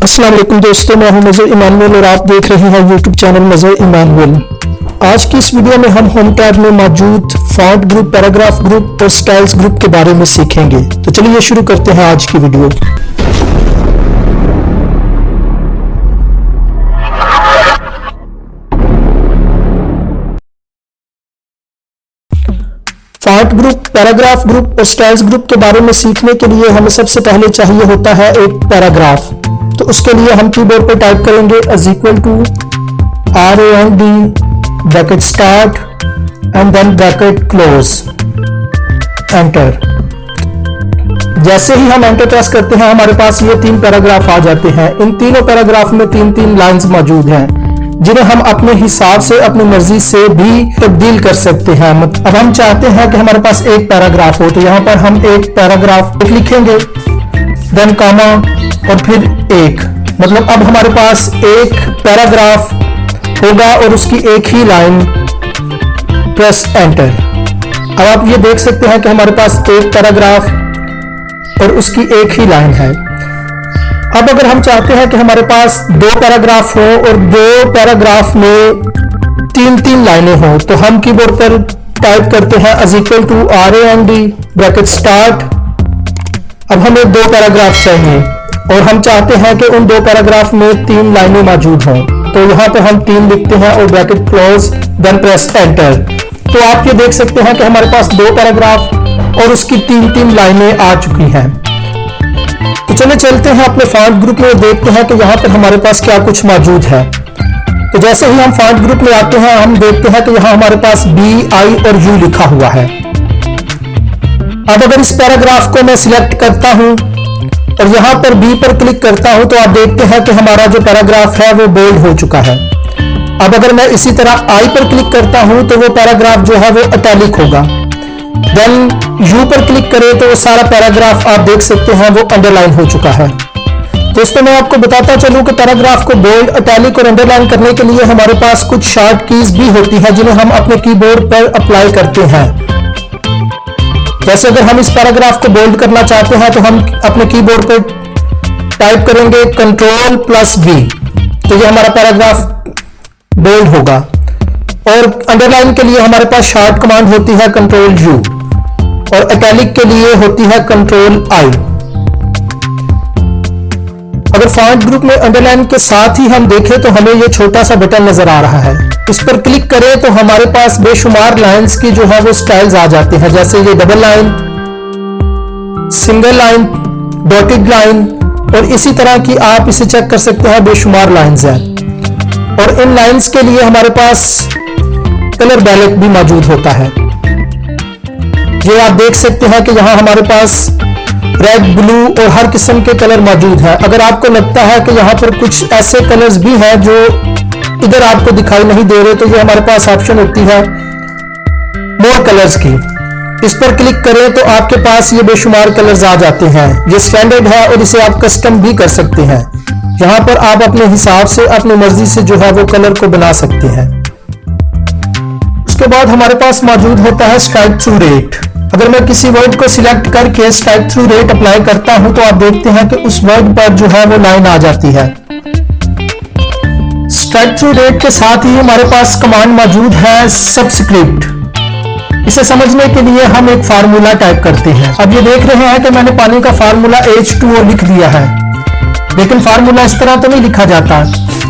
अस्सलाम वालेकुम दोस्तों, मैं हूं नजर इमानुअल और आप देख रहे हैं यूट्यूब चैनल नजर इमानुअल। आज की इस वीडियो में हम होम टैब में मौजूद फॉन्ट ग्रुप, पैराग्राफ ग्रुप और स्टाइल्स ग्रुप के बारे में सीखेंगे। तो चलिए शुरू करते हैं आज की video. Font group, paragraph group और स्टाइल्स ग्रुप के बारे में सीखने के लिए हमें सबसे पहले चाहिए होता है एक पैराग्राफ। तो उसके लिए हम कीबोर्ड पर टाइप करेंगे =RAND bracket start and then bracket close, enter. जैसे ही हम एंटर प्रेस करते हैं हमारे पास ये 3 पैराग्राफ आ जाते हैं। इन तीनों पैराग्राफ में 3-3 लाइंस मौजूद हैं जिन्हें हम अपने हिसाब से, अपनी मर्जी से भी तब्दील कर सकते हैं। अब हम चाहते हैं कि हमारे पास एक पैराग्राफ हो, तो यहाँ पर हम एक पैराग्राफ लिखेंगे, देन कॉमा और फिर एक, मतलब अब हमारे पास एक पैराग्राफ होगा और उसकी एक ही लाइन। Press enter. अब आप ये देख सकते हैं कि हमारे पास एक पैराग्राफ और उसकी एक ही लाइन है। अब अगर हम चाहते हैं कि हमारे पास 2 पैराग्राफ हो और 2 पैराग्राफ में 3-3 लाइनें हो, तो हम कीबोर्ड पर टाइप करते हैं =RAND ब्रैकेट स्टार्ट। अब हमें 2 पैराग्राफ चाहिए और हम चाहते हैं कि उन 2 पैराग्राफ में 3 लाइनें मौजूद हों, तो यहाँ पे हम 3 लिखते हैं और bracket close, then press enter. तो आप ये देख सकते हैं कि हमारे पास 2 पैराग्राफ और उसकी 3-3 लाइनें आ चुकी हैं। तो चलिए चलते हैं अपने फॉन्ट ग्रुप में, देखते हैं कि यहाँ पर हमारे पास क्या कुछ मौजूद है। तो जैसे ही हम फॉन्ट ग्रुप में आते हैं हम देखते हैं कि यहाँ हमारे पास B, I और U लिखा हुआ है। अब अगर इस पैराग्राफ को मैं सिलेक्ट करता हूं और यहां पर B पर क्लिक करता हूं तो आप देखते हैं कि हमारा जो पैराग्राफ है वो बोल्ड हो चुका है। अब अगर मैं इसी तरह I पर क्लिक करता हूं तो वो पैराग्राफ जो है वो इटैलिक होगा। देन U पर क्लिक करें तो वो सारा पैराग्राफ आप देख सकते हैं वो अंडरलाइन हो चुका है। दोस्तों, मैं आपको बताता चलूं कि पैराग्राफ को बोल्ड, इटैलिक और अंडरलाइन करने के लिए हमारे पास कुछ शॉर्ट कीज भी होती हैं जिन्हें हम अपने कीबोर्ड पर अप्लाई करते हैं। जैसे अगर हम इस पैराग्राफ को बोल्ड करना चाहते हैं तो हम अपने कीबोर्ड पर टाइप करेंगे Ctrl+V, तो ये हमारा पैराग्राफ बोल्ड होगा। और अंडरलाइन के लिए हमारे पास शॉर्ट कमांड होती है Ctrl+U और इटैलिक के लिए होती है Ctrl+I। अगर फॉन्ट ग्रुप में अंडरलाइन के साथ ही हम देखें तो हमें ये छोटा सा बटन नजर आ रहा है। इस पर क्लिक करें तो हमारे पास बेशुमार लाइंस की जो है वो स्टाइल्स आ जाते हैं, जैसे ये double line, single line, dotted line और इसी तरह की आप इसे चेक कर सकते हैं, बेशुमार लाइंस हैं। और इन लाइंस के लिए हमारे पास कलर पैलेट भी मौजूद होता है। ये आप देख सकते हैं कि यहाँ हमारे पास रेड, ब्लू और हर किस्म के कलर मौजूद है। अगर आपको लगता है कि यहाँ पर कुछ ऐसे कलर्स भी हैं जो इधर आपको दिखाई नहीं दे रहे, तो ये हमारे पास ऑप्शन होती है मोर कलर्स की। इस पर क्लिक करें तो आपके पास ये बेशुमार कलर्स आ जाते हैं। ये स्टैंडर्ड है और इसे आप कस्टम भी कर सकते हैं। यहाँ पर आप अपने हिसाब से, अपनी मर्जी से जो है वो कलर को बना सकते हैं। उसके बाद हमारे पास मौजूद होता है स्ट्राइक थ्रू रेट। अगर मैं किसी वर्ड को सिलेक्ट करके स्ट्राइक थ्रू रेट अप्लाई करता हूं तो आप देखते हैं कि उस वर्ड पर जो है वो लाइन आ जाती है। स्ट्राइक थ्रू रेट के साथ ही हमारे पास कमांड मौजूद है सबस्क्रिप्ट। इसे समझने के लिए हम एक फार्मूला टाइप करते हैं। अब ये देख रहे हैं कि मैंने पानी का फार्मूला H2O लिख दिया है, लेकिन फार्मूला इस तरह तो नहीं लिखा जाता।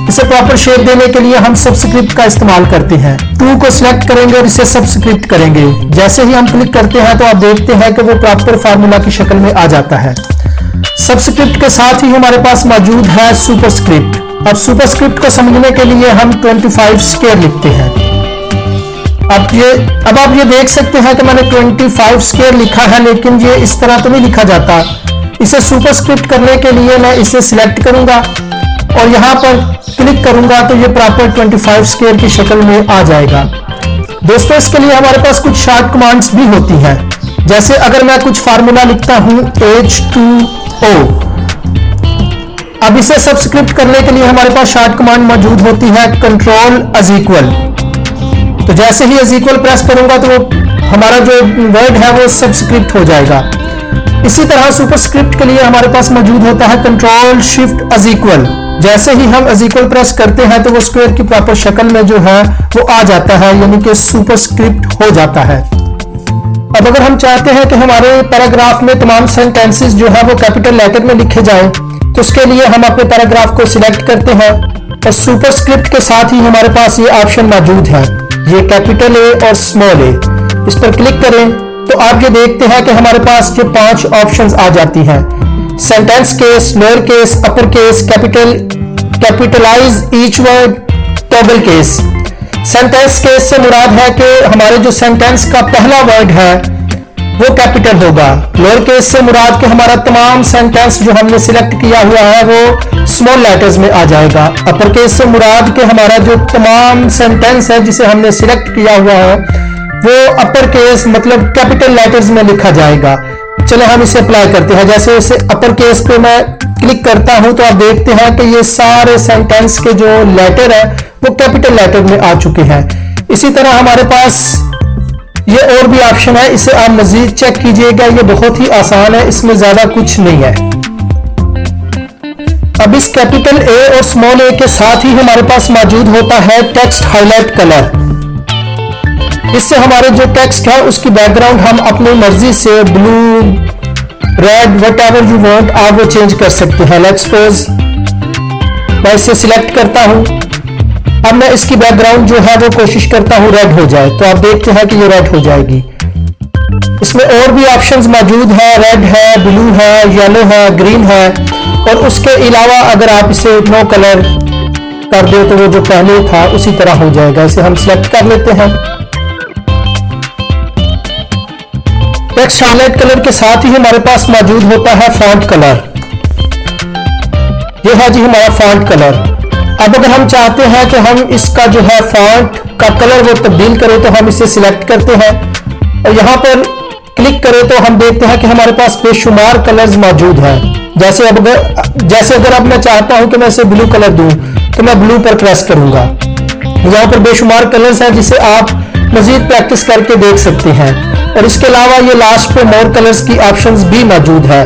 इसे प्रॉपर शेप देने के लिए हम सबस्क्रिप्ट का इस्तेमाल करते हैं। 2 को सिलेक्ट करेंगे और इसे सबस्क्रिप्ट करेंगे। जैसे ही हम क्लिक करते हैं तो आप देखते हैं कि वो प्रॉपर फार्मूला की शक्ल में आ जाता है। सबस्क्रिप्ट के साथ ही हमारे पास मौजूद है सुपरस्क्रिप्ट। अब सुपरस्क्रिप्ट को समझने के लिए हम 25 स्क्वायर लिखते हैं। अब आप ये देख सकते हैं कि मैंने 25 स्क्वायर लिखा है, लेकिन ये इस तरह तो नहीं लिखा जाता। इसे सुपरस्क्रिप्ट करने के लिए मैं इसे सिलेक्ट करूंगा और यहाँ पर क्लिक करूंगा तो ये प्रॉपर 25 स्क्वायर की शक्ल में आ जाएगा। दोस्तों, इसके लिए हमारे पास कुछ शॉर्ट कमांड्स भी होती हैं। जैसे अगर मैं कुछ फार्मूला लिखता हूं H2O, अब इसे सबस्क्रिप्ट करने के लिए हमारे पास शॉर्ट कमांड मौजूद होती है Ctrl+. तो जैसे ही = प्रेस करूंगा तो हमारा जो वर्ड है वो सबस्क्रिप्ट हो जाएगा। इसी तरह सुपरस्क्रिप्ट के लिए हमारे पास मौजूद होता है कंट्रोल शिफ्ट अज इक्वल। जैसे ही हम अज इक्वल प्रेस करते हैं तो वो स्क्वायर की प्रॉपर शक्ल में जो है वो आ जाता है, यानी कि सुपरस्क्रिप्ट हो जाता है। अब अगर हम चाहते हैं कि हमारे पैराग्राफ में तमाम सेंटेंसेस जो है वो कैपिटल लेटर में लिखे जाएं, तो उसके लिए हम अपने पैराग्राफ को सिलेक्ट करते हैं और सुपरस्क्रिप्ट के साथ ही हमारे पास ये ऑप्शन मौजूद है, ये कैपिटल ए और स्मॉल ए। इस पर क्लिक करें तो आप ये देखते हैं कि हमारे पास ये 5 ऑप्शंस आ जाती हैं। Sentence case, lower case, upper case, capitalise each word, toggle case. Sentence case से मुराद है कि हमारे जो सेंटेंस का पहला वर्ड है वो कैपिटल होगा। लोअर केस से मुराद कि हमारा तमाम सेंटेंस जो हमने सिलेक्ट किया हुआ है वो स्मॉल लेटर्स में आ जाएगा। अपर केस से मुराद कि हमारा जो तमाम सेंटेंस है जिसे हमने सिलेक्ट किया हुआ है वो अपर केस मतलब कैपिटल लेटर्स में लिखा जाएगा। चलो हम इसे अप्लाई करते हैं। जैसे इसे अपर केस पे मैं क्लिक करता हूं तो आप देखते हैं कि ये सारे सेंटेंस के जो लेटर है वो कैपिटल लेटर में आ चुके हैं। इसी तरह हमारे पास ये और भी ऑप्शन है, इसे आप मजीद चेक कीजिएगा। ये बहुत ही आसान है, इसमें ज्यादा कुछ नहीं है। अब इस कैपिटल ए और स्मॉल ए के साथ ही हमारे पास मौजूद होता है टेक्स्ट हाईलाइट कलर। इससे हमारे जो टेक्स्ट है उसकी बैकग्राउंड हम अपनी मर्जी से blue, red, whatever you want आप वो चेंज कर सकते हैं। लेट्स सपोज मैं इसे सिलेक्ट करता हूं। अब मैं इसकी बैकग्राउंड जो है वो कोशिश करता हूं रेड हो जाए, तो आप देखते हैं कि ये रेड हो जाएगी। इसमें और भी ऑप्शंस मौजूद है, रेड है, ब्लू है, येलो है, ग्रीन है। और उसके अलावा अगर आप इसे नो कलर कर दो तो वो जो पहले था उसी तरह हो जाएगा। इसे हम सिलेक्ट कर लेते हैं। टेक्स्ट हाईलाइट कलर के साथ ही हमारे पास मौजूद होता है फॉन्ट कलर। ये है जी हमारा फॉन्ट कलर। अब अगर हम चाहते हैं कि हम इसका जो है फॉन्ट का कलर वो तब्दील करें तो हम इसे सिलेक्ट करते हैं और यहाँ पर क्लिक करें तो हम देखते हैं कि हमारे पास बेशुमार कलर्स मौजूद हैं। जैसे अगर अब मैं चाहता हूं कि मैं इसे ब्लू कलर दूं तो मैं ब्लू पर प्रेस करूंगा। यहाँ पर बेशुमार कलर्स हैं जिसे आप मजीद प्रैक्टिस करके देख सकते हैं। और इसके अलावा ये लास्ट पे मोर कलर्स की ऑप्शंस भी मौजूद है।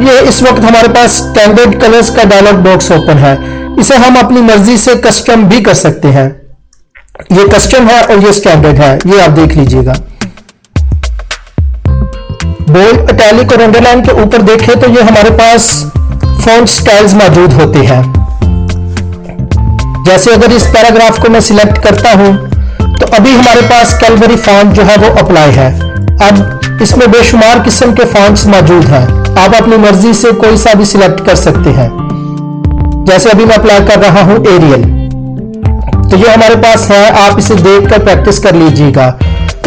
ये इस वक्त हमारे पास स्टैंडर्ड कलर्स का डायलॉग बॉक्स ओपन है। इसे हम अपनी मर्जी से कस्टम भी कर सकते हैं। ये कस्टम है और ये स्टैंडर्ड है, ये आप देख लीजिएगा। बोल्ड, इटैलिक और अंडरलाइन के ऊपर देखें तो ये हमारे पास फॉन्ट स्टाइल्स मौजूद होते हैं। जैसे अगर इस पैराग्राफ को मैं सिलेक्ट करता हूं तो अभी हमारे पास कैलवरी फॉन्ट जो है वो अप्लाई है। अब इसमें बेशुमार किस्म के फॉन्ट्स मौजूद हैं, आप अपनी मर्जी से कोई सा भी सिलेक्ट कर सकते हैं। जैसे अभी मैं अप्लाई कर रहा हूं एरियल, तो ये हमारे पास है, आप इसे देखकर प्रैक्टिस कर लीजिएगा।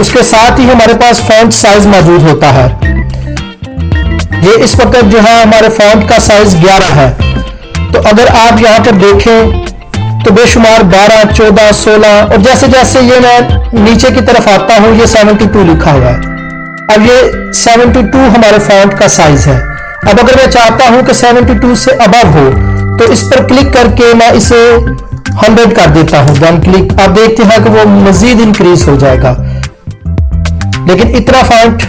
उसके साथ ही हमारे पास फॉन्ट साइज मौजूद होता है। ये इस वक्त जो है हमारे फॉन्ट का साइज 11 है। तो अगर आप यहाँ पर देखें तो बेशुमार 12, 14, 16 और जैसे जैसे ये मैं नीचे की तरफ आता हूं ये 72 लिखा हुआ है। अब ये 72 हमारे फॉन्ट का साइज है। अब अगर मैं चाहता हूं कि 72 से अबव हो तो इस पर क्लिक करके मैं इसे 100 कर देता हूं। देन क्लिक, आप देखते हैं कि वो मजीद इंक्रीज हो जाएगा। लेकिन इतना फॉन्ट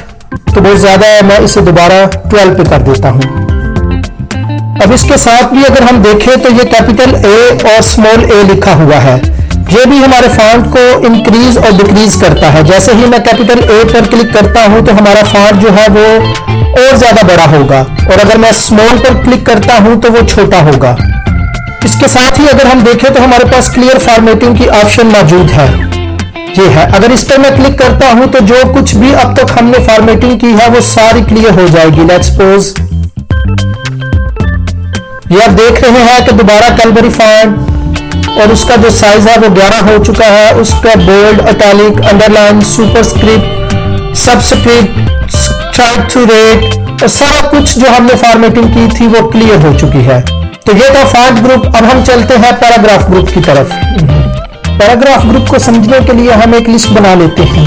तो बहुत ज्यादा है, मैं इसे दोबारा 12 पे कर देता हूं। अब इसके साथ भी अगर हम देखें तो ये कैपिटल ए और स्मॉल ए लिखा हुआ है। ये भी हमारे फॉन्ट को इंक्रीज और डिक्रीज करता है। जैसे ही मैं कैपिटल ए पर क्लिक करता हूं तो हमारा फॉन्ट जो है वो और ज्यादा बड़ा होगा और अगर मैं स्मॉल पर क्लिक करता हूं तो वो छोटा होगा। इसके साथ ही अगर हम देखें तो हमारे पास क्लियर फॉर्मेटिंग की ऑप्शन मौजूद है। ये है, अगर इस पर मैं क्लिक करता हूं तो जो कुछ भी अब तक हमने फॉर्मेटिंग की है वो सारी क्लियर हो जाएगी। लेट्स सपोज ये आप देख रहे हैं कि दोबारा कैलवरी फॉन्ट और उसका जो साइज है वो 11 हो चुका है। उसका bold, italic, underline, superscript, subscript, strike through रेट और सारा कुछ जो हमने फॉर्मेटिंग की थी वो क्लियर हो चुकी है। तो ये था फॉन्ट ग्रुप। अब हम चलते हैं पैराग्राफ ग्रुप की तरफ। पैराग्राफ ग्रुप को समझने के लिए हम एक लिस्ट बना लेते हैं।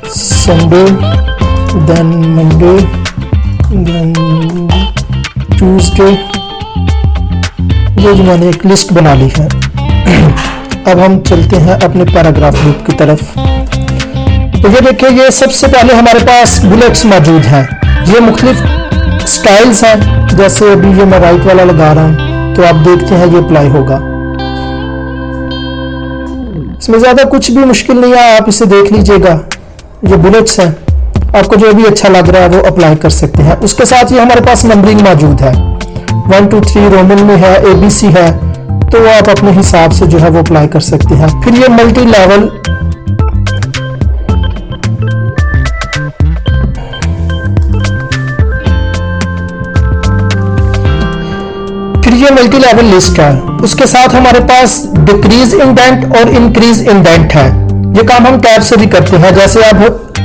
Sunday, then Monday, then Tuesday, ये जो मैंने एक लिस्ट बना ली है। अब हम चलते हैं अपने पैराग्राफ ग्रुप की तरफ। तो ये देखिए, ये सबसे पहले हमारे पास बुलेट्स मौजूद हैं। ये मुख्तलिफ स्टाइल्स हैं, जैसे अभी ये मैं राइट वाला लगा रहा हूं तो आप देखते हैं ये अप्लाई होगा। इसमें ज्यादा कुछ भी मुश्किल नहीं है, आप इसे देख लीजिएगा। ये बुलेट्स हैं, आपको जो भी अच्छा लग रहा है वो अप्लाई कर सकते हैं। उसके साथ ये हमारे पास नंबरिंग मौजूद है, 1 2 3 रोमन में है, ABC है, तो वो आप अपने हिसाब से जो है वो अप्लाई कर सकते हैं। फिर ये मल्टी लेवल लिस्ट है। उसके साथ हमारे पास डिक्रीज इंडेंट और इंक्रीज इंडेंट है। ये काम हम टैब से भी करते हैं। जैसे अब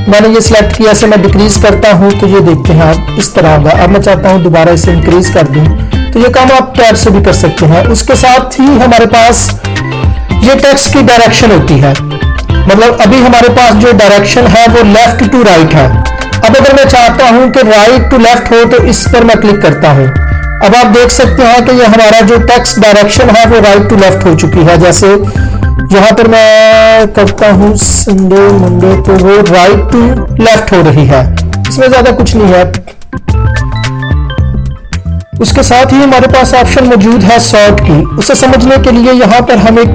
मैंने ये सिलेक्ट किया, से मैं डिक्रीज करता हूं तो ये देखते हैं आप इस तरह होगा। अब मैं चाहता हूं दोबारा इसे इंक्रीज कर दूं, तो ये काम आप टैब से भी कर सकते हैं। उसके साथ ही हमारे पास ये टेक्स्ट की डायरेक्शन होती है, मतलब अभी हमारे पास जो डायरेक्शन है वो लेफ्ट टू राइट है। अब अगर मैं चाहता हूं कि राइट टू लेफ्ट हो तो इस पर मैं क्लिक करता हूं। अब आप देख सकते हैं कि ये हमारा जो टेक्स्ट डायरेक्शन है वो राइट टू लेफ्ट हो चुकी है। जैसे यहां पर मैं करता हूं संडे मंडे, तो वो राइट टू लेफ्ट हो रही है, इसमें ज्यादा कुछ नहीं है। उसके साथ ही हमारे पास ऑप्शन मौजूद है सॉर्ट की। उसे समझने के लिए यहां पर हम एक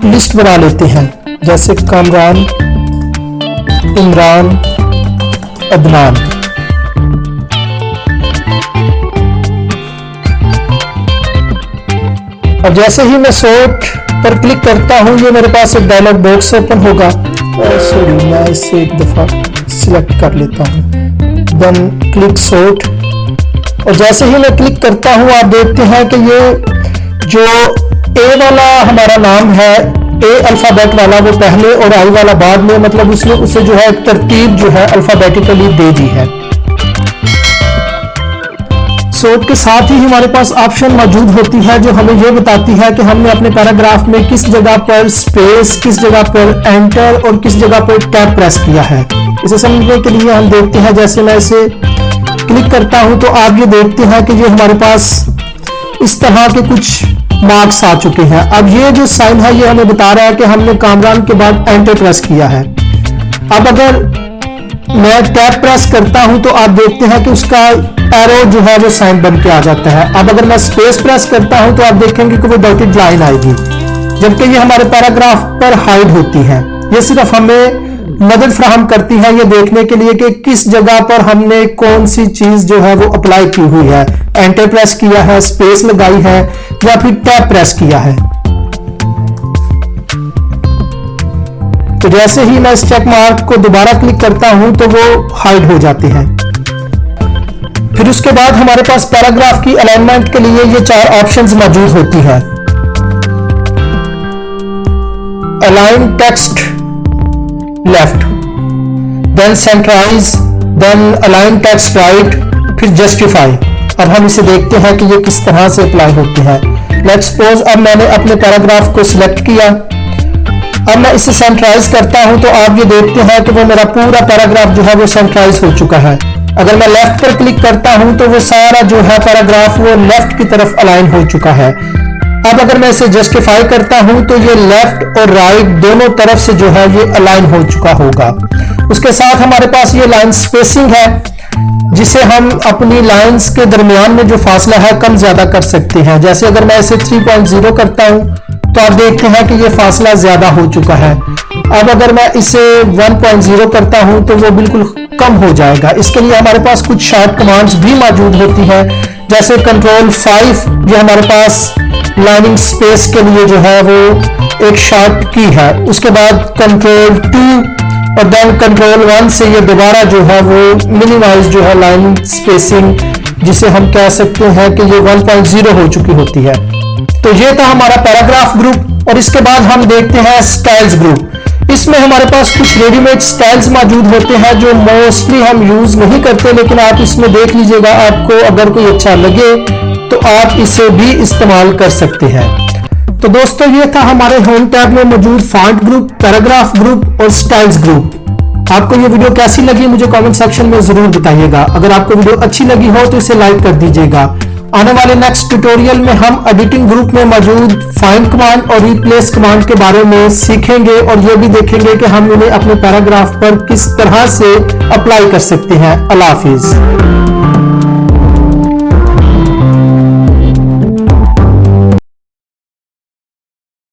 लिस्ट बना लेते हैं, जैसे कामरान, इमरान, अदनान। अब जैसे ही मैं सॉर्ट पर क्लिक करता हूं, ये मेरे पास एक डायलॉग बॉक्स ओपन होगा। सॉरी, मैं इसे एक दफा सिलेक्ट कर लेता हूं, देन क्लिक सॉर्ट। और जैसे ही मैं क्लिक करता हूं, आप देखते हैं कि ये जो ए वाला हमारा नाम है, ए अल्फाबेट वाला, वो पहले और आई वाला बाद में, मतलब उसने उसे जो है एक तरतीब जो है अल्फाबेटिकली दे दी है। सॉर्ट के साथ ही हमारे पास ऑप्शन मौजूद होती है जो हमें यह बताती है कि हमने अपने पैराग्राफ में किस जगह पर स्पेस, किस जगह पर एंटर और किस जगह पर टैब प्रेस किया है। इसे समझने के लिए हम देखते हैं, जैसे मैं इसे क्लिक करता हूं तो आप ये देखते हैं कि ये हमारे पास इस तरह के कुछ मार्क्स आ चुके हैं। अब ये जो साइन है ये हमें बता रहा है कि हमने कामरान के बाद एंटर प्रेस किया है। अब अगर मैं टैब प्रेस करता हूं तो आप देखते हैं कि उसका एरो जो है वो साइन बन के आ जाता है। अब अगर मैं स्पेस प्रेस करता हूं तो आप देखेंगे कि वो डॉटेड लाइन आएगी, जबकि ये हमारे पैराग्राफ पर हाइड होती है। ये सिर्फ हमें मदद फराहम करती है ये देखने के लिए कि किस जगह पर हमने कौन सी चीज जो है वो अप्लाई की हुई है, एंटर प्रेस किया है, स्पेस लगाई है या फिर टैब प्रेस किया है। तो जैसे ही मैं इस चेक मार्क को दोबारा क्लिक करता हूं तो वो हाइड हो जाते हैं। फिर उसके बाद हमारे पास पैराग्राफ की अलाइनमेंट के लिए ये 4 ऑप्शंस मौजूद होती है। Align text left, then centralise, then align text right, फिर जस्टिफाई। अब हम इसे देखते हैं कि ये किस तरह से अप्लाई होते हैं। लेट्स सपोज अब मैंने अपने पैराग्राफ को सिलेक्ट किया, अब मैं इसे सेंट्राइज करता हूं तो आप ये देखते हैं कि वो मेरा पूरा पैराग्राफ जो है वो सेंट्राइज हो चुका है। अगर मैं लेफ्ट पर क्लिक करता हूं तो वो सारा जो है पैराग्राफ वो लेफ्ट की तरफ अलाइन हो चुका है। अब अगर मैं इसे जस्टिफाई करता हूं तो ये लेफ्ट और राइट दोनों तरफ से जो है ये अलाइन हो चुका होगा। उसके साथ हमारे पास ये लाइन स्पेसिंग है, जिसे हम अपनी लाइंस के दरमियान में जो फासला है कम ज्यादा कर सकते हैं। जैसे अगर मैं इसे 3.0 करता हूं तो आप देखते हैं कि ये फासला ज्यादा हो चुका है। अब अगर मैं इसे 1.0 करता हूं तो वो बिल्कुल कम हो जाएगा। इसके लिए हमारे पास कुछ शॉर्ट कमांड्स भी मौजूद होती हैं, जैसे कंट्रोल 5 ये हमारे पास लाइनिंग स्पेस के लिए जो है वो एक शॉर्ट की है। उसके बाद कंट्रोल 2 और देन कंट्रोल 1 से ये दोबारा जो है वो मिनिमाइज जो है लाइनिंग स्पेसिंग, जिसे हम कह सकते हैं कि ये 1.0 हो चुकी होती है। तो ये था हमारा पैराग्राफ ग्रुप। और इसके बाद हम देखते हैं स्टाइल्स ग्रुप। इसमें हमारे पास कुछ रेडीमेड स्टाइल्स मौजूद होते हैं जो मोस्टली हम यूज नहीं करते, लेकिन आप इसमें देख लीजिएगा, आपको अगर कोई अच्छा लगे तो आप इसे भी इस्तेमाल कर सकते हैं। तो दोस्तों ये था हमारे होम टैब में मौजूद फॉन्ट ग्रुप, पैराग्राफ ग्रुप और स्टाइल्स ग्रुप। आपको ये वीडियो कैसी लगी मुझे कमेंट सेक्शन में जरूर बताइएगा। अगर आपको वीडियो अच्छी लगी हो तो इसे लाइक कर दीजिएगा आने वाले नेक्स्ट ट्यूटोरियल में हम एडिटिंग ग्रुप में मौजूद फाइंड कमांड और रिप्लेस कमांड के बारे में सीखेंगे और ये भी देखेंगे कि हम इन्हें अपने पैराग्राफ पर किस तरह से अप्लाई कर सकते हैं। अल्लाह हाफिज।